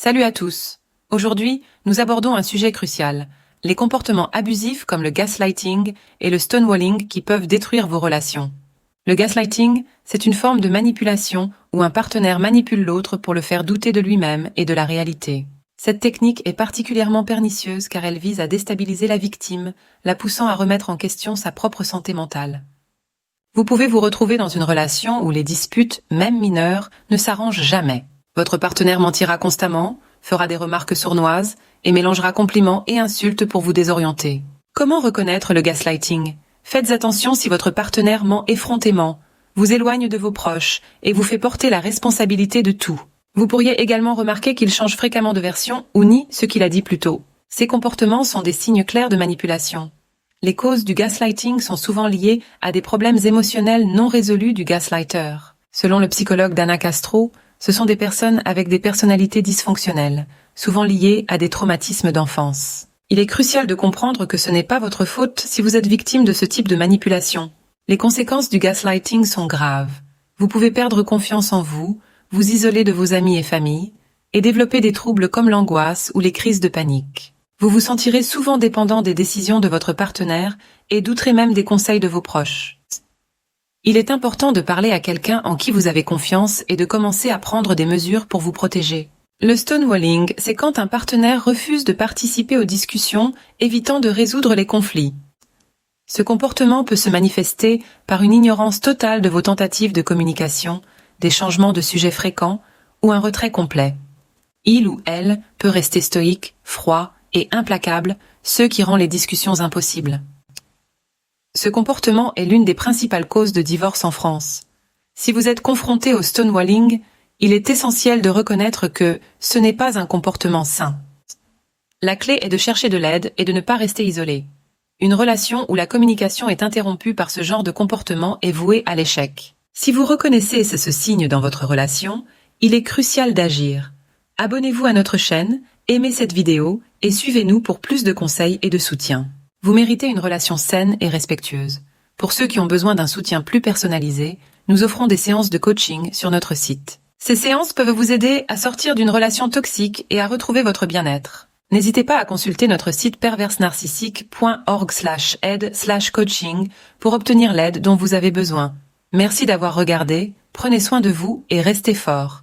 Salut à tous. Aujourd'hui, nous abordons un sujet crucial, les comportements abusifs comme le gaslighting et le stonewalling qui peuvent détruire vos relations. Le gaslighting, c'est une forme de manipulation où un partenaire manipule l'autre pour le faire douter de lui-même et de la réalité. Cette technique est particulièrement pernicieuse car elle vise à déstabiliser la victime, la poussant à remettre en question sa propre santé mentale. Vous pouvez vous retrouver dans une relation où les disputes, même mineures, ne s'arrangent jamais. Votre partenaire mentira constamment, fera des remarques sournoises et mélangera compliments et insultes pour vous désorienter. Comment reconnaître le gaslighting ? Faites attention si votre partenaire ment effrontément, vous éloigne de vos proches et vous fait porter la responsabilité de tout. Vous pourriez également remarquer qu'il change fréquemment de version ou nie ce qu'il a dit plus tôt. Ces comportements sont des signes clairs de manipulation. Les causes du gaslighting sont souvent liées à des problèmes émotionnels non résolus du gaslighter. Selon le psychologue Dana Castro, ce sont des personnes avec des personnalités dysfonctionnelles, souvent liées à des traumatismes d'enfance. Il est crucial de comprendre que ce n'est pas votre faute si vous êtes victime de ce type de manipulation. Les conséquences du gaslighting sont graves. Vous pouvez perdre confiance en vous, vous isoler de vos amis et familles, et développer des troubles comme l'angoisse ou les crises de panique. Vous vous sentirez souvent dépendant des décisions de votre partenaire et douterez même des conseils de vos proches. Il est important de parler à quelqu'un en qui vous avez confiance et de commencer à prendre des mesures pour vous protéger. Le stonewalling, c'est quand un partenaire refuse de participer aux discussions, évitant de résoudre les conflits. Ce comportement peut se manifester par une ignorance totale de vos tentatives de communication, des changements de sujets fréquents ou un retrait complet. Il ou elle peut rester stoïque, froid et implacable, ce qui rend les discussions impossibles. Ce comportement est l'une des principales causes de divorce en France. Si vous êtes confronté au stonewalling, il est essentiel de reconnaître que ce n'est pas un comportement sain. La clé est de chercher de l'aide et de ne pas rester isolé. Une relation où la communication est interrompue par ce genre de comportement est vouée à l'échec. Si vous reconnaissez ce signe dans votre relation, il est crucial d'agir. Abonnez-vous à notre chaîne, aimez cette vidéo et suivez-nous pour plus de conseils et de soutien. Vous méritez une relation saine et respectueuse. Pour ceux qui ont besoin d'un soutien plus personnalisé, nous offrons des séances de coaching sur notre site. Ces séances peuvent vous aider à sortir d'une relation toxique et à retrouver votre bien-être. N'hésitez pas à consulter notre site perversenarcissique.org/aide/coaching pour obtenir l'aide dont vous avez besoin. Merci d'avoir regardé, prenez soin de vous et restez forts.